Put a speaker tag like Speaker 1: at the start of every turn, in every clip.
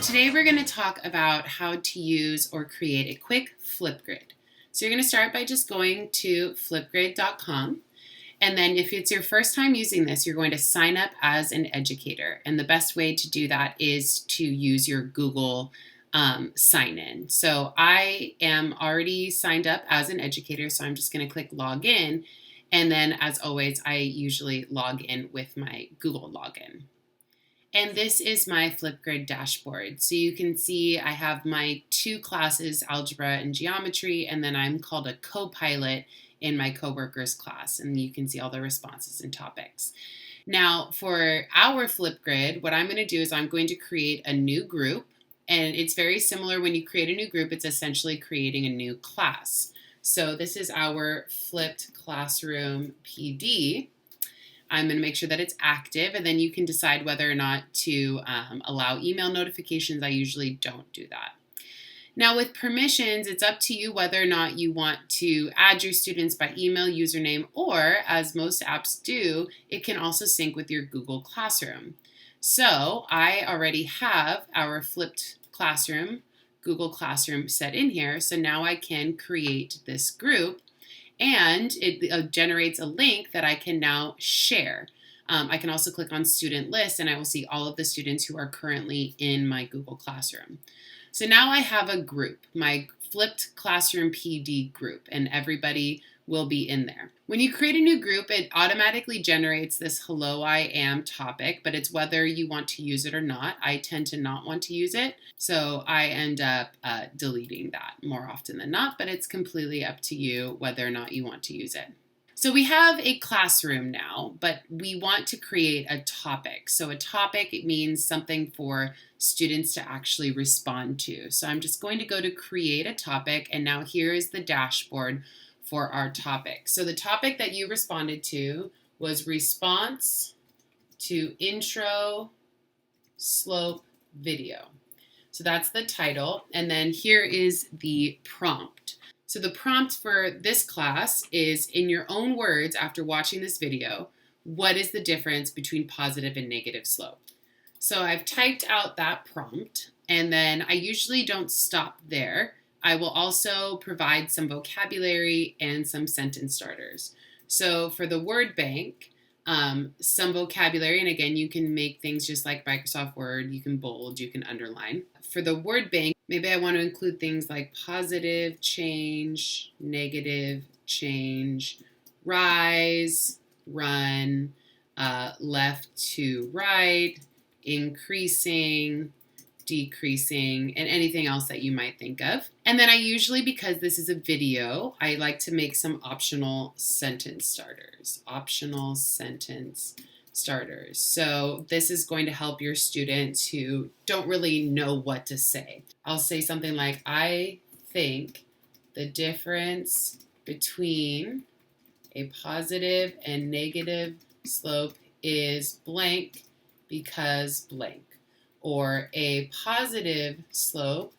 Speaker 1: Today we're going to talk about how to use or create a quick Flipgrid. So you're going to start by just going to flipgrid.com, and then if it's your first time using this, you're going to sign up as an educator. And the best way to do that is to use your Google sign in. So I am already signed up as an educator, so I'm just going to click log in. And then as always, I usually log in with my Google login. And this is my Flipgrid dashboard. So you can see I have my two classes, algebra and geometry, and then I'm called a co-pilot in my coworkers class. And you can see all the responses and topics. Now for our Flipgrid, what I'm going to do is I'm going to create a new group. And it's very similar when you create a new group, it's essentially creating a new class. So this is our flipped classroom PD. I'm going to make sure that it's active, and then you can decide whether or not to allow email notifications. I usually don't do that. Now with permissions, it's up to you whether or not you want to add your students by email, username, or as most apps do, it can also sync with your Google Classroom. So I already have our flipped classroom, Google Classroom set in here. So now I can create this group. And it generates a link that I can now share. I can also click on student list and I will see all of the students who are currently in my Google Classroom. So now I have a group, my flipped classroom PD group, and everybody will be in there. When you create a new group, it automatically generates this hello I am topic, but it's whether you want to use it or not. I tend to not want to use it, so I end up deleting that more often than not, but it's completely up to you whether or not you want to use it. So we have a classroom now, but we want to create a topic. So a topic, it means something for students to actually respond to. So I'm just going to go to create a topic, and now here is the dashboard for our topic. So the topic that you responded to was response to intro slope video. So that's the title, and then here is the prompt. So the prompt for this class is, in your own words after watching this video, what is the difference between positive and negative slope? So I've typed out that prompt, and then I usually don't stop there. I will also provide some vocabulary and some sentence starters. So for the word bank, some vocabulary, and again, you can make things just like Microsoft Word. You can bold, you can underline. For the word bank, maybe I want to include things like positive change, negative change, rise, run, left to right, increasing, decreasing, and anything else that you might think of. And then I usually, because this is a video, I like to make some optional sentence starters. So this is going to help your students who don't really know what to say. I'll say something like, I think the difference between a positive and negative slope is blank because blank. Or a positive slope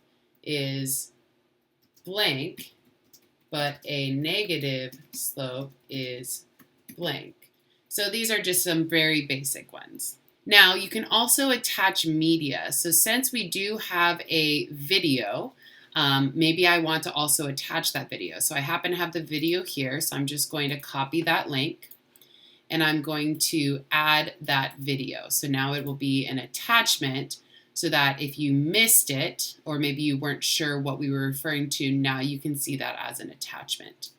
Speaker 1: is blank, but a negative slope is blank. So these are just some very basic ones. Now you can also attach media. So since we do have a video, maybe I want to also attach that video. So I happen to have the video here, so I'm just going to copy that link. And I'm going to add that video. So now it will be an attachment so that if you missed it, or maybe you weren't sure what we were referring to, now you can see that as an attachment.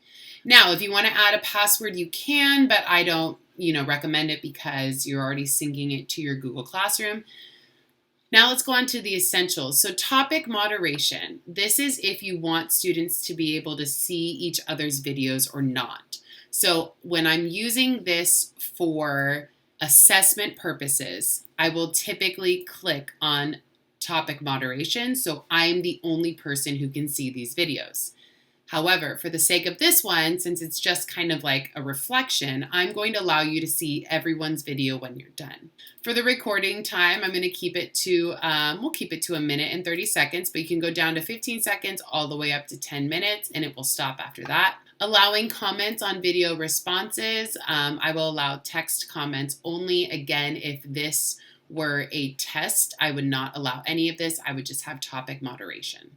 Speaker 1: Now, if you want to add a password, you can, but I don't, recommend it because you're already syncing it to your Google Classroom. Now let's go on to the essentials. So topic moderation. This is if you want students to be able to see each other's videos or not. So when I'm using this for assessment purposes, I will typically click on topic moderation, so I'm the only person who can see these videos. However, for the sake of this one, since it's just kind of like a reflection, I'm going to allow you to see everyone's video when you're done. For the recording time, I'm going to keep it to, we'll keep it to 1 minute and 30 seconds, but you can go down to 15 seconds all the way up to 10 minutes, and it will stop after that. Allowing comments on video responses, I will allow text comments only, again, if this were a test, I would not allow any of this. I would just have topic moderation.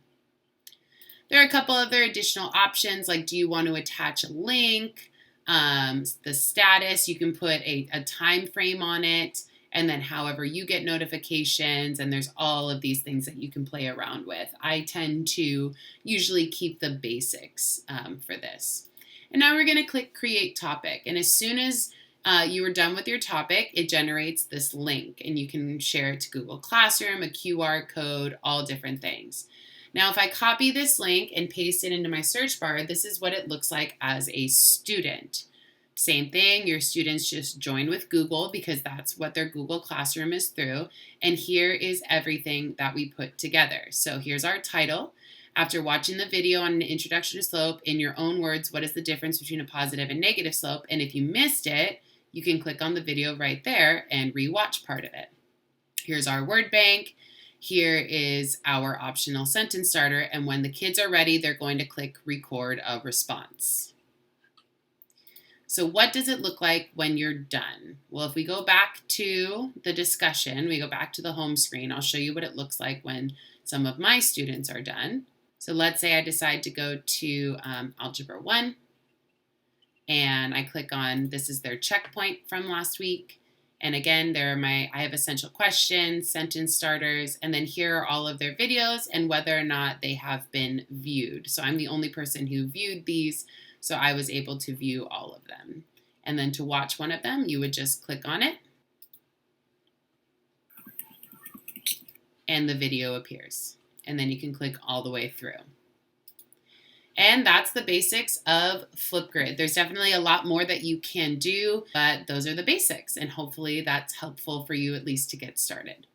Speaker 1: There are a couple other additional options, like do you want to attach a link, the status, you can put a time frame on it, and then however you get notifications, and there's all of these things that you can play around with. I tend to usually keep the basics for this. And now we're going to click Create Topic, and as soon as you are done with your topic, it generates this link, and you can share it to Google Classroom, a QR code, all different things. Now, if I copy this link and paste it into my search bar, this is what it looks like as a student. Same thing, your students just join with Google because that's what their Google Classroom is through. And here is everything that we put together. So here's our title. After watching the video on an introduction to slope, in your own words, what is the difference between a positive and negative slope? And if you missed it, you can click on the video right there and rewatch part of it. Here's our word bank. Here is our optional sentence starter. And when the kids are ready, they're going to click record a response. So what does it look like when you're done? Well, if we go back to the discussion, we go back to the home screen, I'll show you what it looks like when some of my students are done. So let's say I decide to go to Algebra 1, and I click on, this is their checkpoint from last week. And again, I have essential questions, sentence starters, and then here are all of their videos and whether or not they have been viewed. So I'm the only person who viewed these, so I was able to view all of them. And then to watch one of them, you would just click on it, and the video appears. And then you can click all the way through. And that's the basics of Flipgrid. There's definitely a lot more that you can do, but those are the basics, and hopefully that's helpful for you at least to get started.